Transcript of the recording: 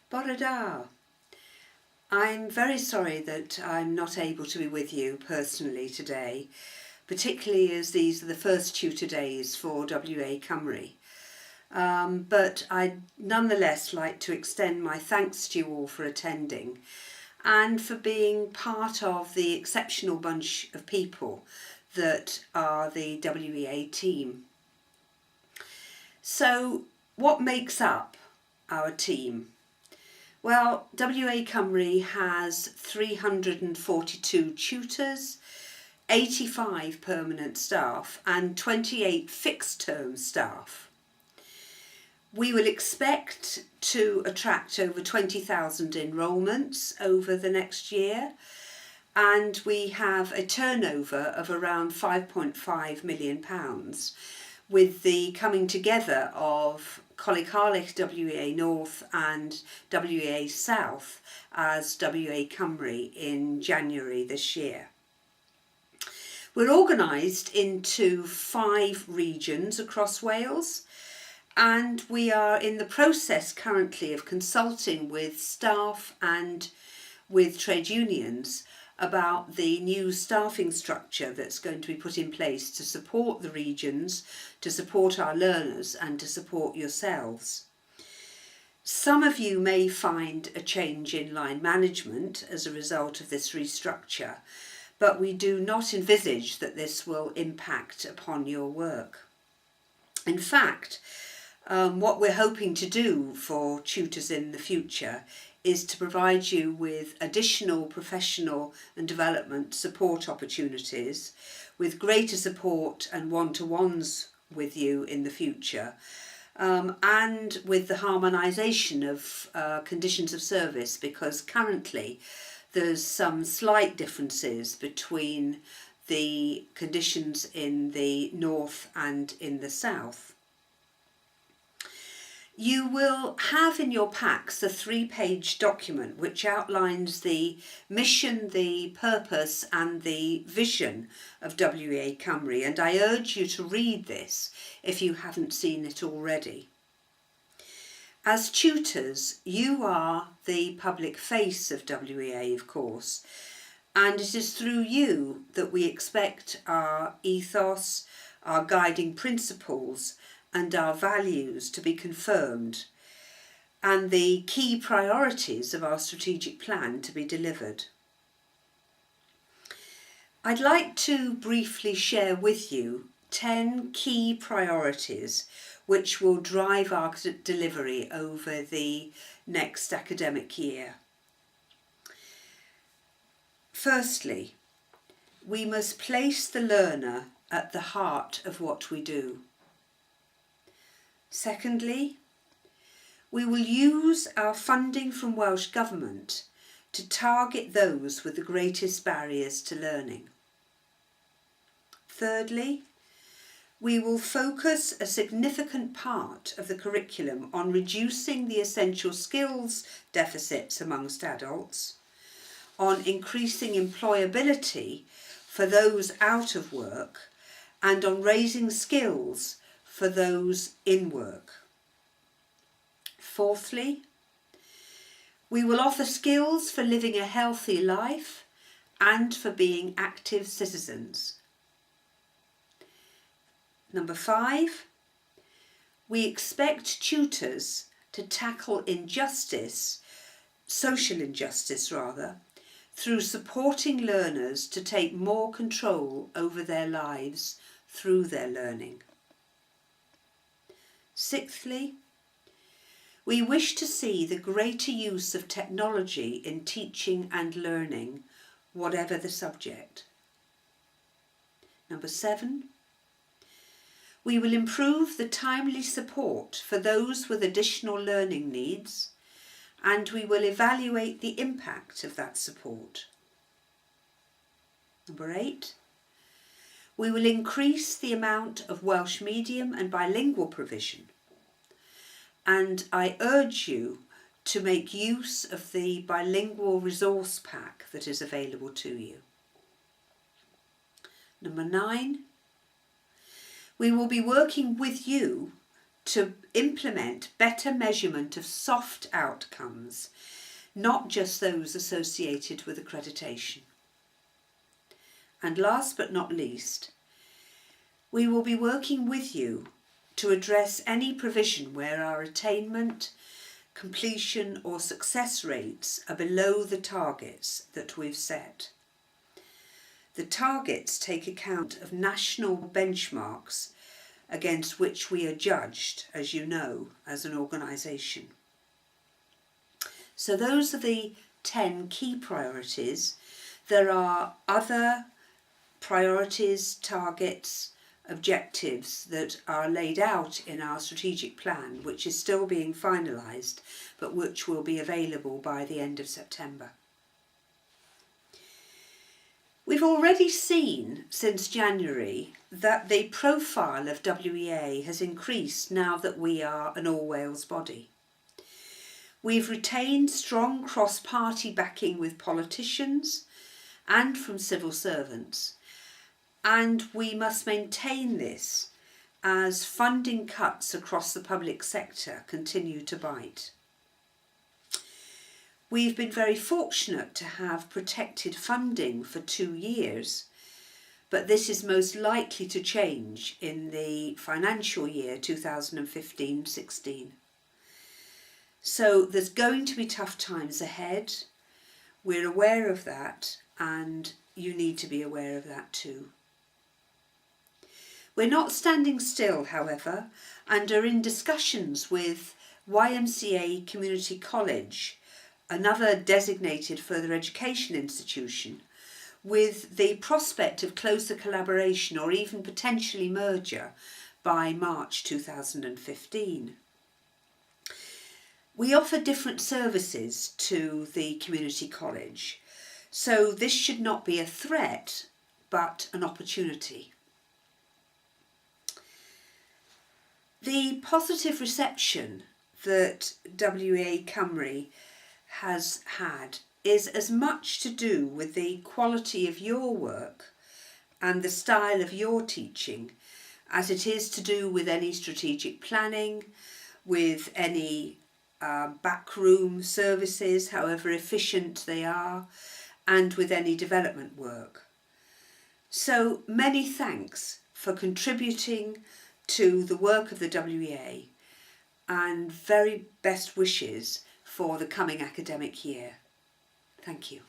Bore da. I'm very sorry that I'm not able to be with you personally today, particularly as these are the first tutor days for WEA Cymru. But I'd nonetheless like to extend my thanks to you all for attending and for being part of the exceptional bunch of people that are the WEA team. So what makes up our team? Well, WEA Cymru has 342 tutors, 85 permanent staff and 28 fixed-term staff. We will expect to attract over 20,000 enrolments over the next year, and we have a turnover of around £5.5 million, with the coming together of Coleg WEA North and WEA South as WEA Cymru in January this year. We're organised into 5 regions across Wales, and we are in the process currently of consulting with staff and with trade unions about the new staffing structure that's going to be put in place to support the regions, to support our learners and to support yourselves. Some of you may find a change in line management as a result of this restructure, but we do not envisage that this will impact upon your work. In fact, what we're hoping to do for tutors in the future is to provide you with additional professional and development support opportunities, with greater support and one-to-ones with you in the future, and with the harmonisation of conditions of service, because currently there's some slight differences between the conditions in the north and in the south. You will have in your packs a 3-page document which outlines the mission, the purpose and the vision of WEA Cymru, and I urge you to read this if you haven't seen it already. As tutors, you are the public face of WEA, of course, and it is through you that we expect our ethos, our guiding principles and our values to be confirmed, and the key priorities of our strategic plan to be delivered. I'd like to briefly share with you 10 key priorities which will drive our delivery over the next academic year. Firstly, we must place the learner at the heart of what we do. Secondly, we will use our funding from Welsh Government to target those with the greatest barriers to learning. Thirdly, we will focus a significant part of the curriculum on reducing the essential skills deficits amongst adults, on increasing employability for those out of work, and on raising skills for those in work. Fourthly, we will offer skills for living a healthy life and for being active citizens. Number 5, we expect tutors to tackle injustice, social injustice rather, through supporting learners to take more control over their lives through their learning. Sixthly, we wish to see the greater use of technology in teaching and learning, whatever the subject. Number 7, we will improve the timely support for those with additional learning needs, and we will evaluate the impact of that support. Number 8, we will increase the amount of Welsh medium and bilingual provision, and I urge you to make use of the bilingual resource pack that is available to you. Number 9, we will be working with you to implement better measurement of soft outcomes, not just those associated with accreditation. And last but not least, we will be working with you to address any provision where our attainment, completion or success rates are below the targets that we've set. The targets take account of national benchmarks against which we are judged, as you know, as an organisation. So those are the 10 key priorities. There are other priorities, targets, objectives that are laid out in our strategic plan, which is still being finalised, but which will be available by the end of September. We've already seen since January that the profile of WEA has increased now that we are an all-Wales body. We've retained strong cross-party backing with politicians and from civil servants, and we must maintain this as funding cuts across the public sector continue to bite. We've been very fortunate to have protected funding for 2 years, but this is most likely to change in the financial year 2015-16. So there's going to be tough times ahead. We're aware of that, and you need to be aware of that too. We're not standing still, however, and are in discussions with YMCA Community College, another designated further education institution, with the prospect of closer collaboration or even potentially merger by March 2015. We offer different services to the community college, so this should not be a threat, but an opportunity. The positive reception that WEA Cymru has had is as much to do with the quality of your work and the style of your teaching as it is to do with any strategic planning, with any backroom services, however efficient they are, and with any development work. So many thanks for contributing to the work of the WEA, and very best wishes for the coming academic year. Thank you.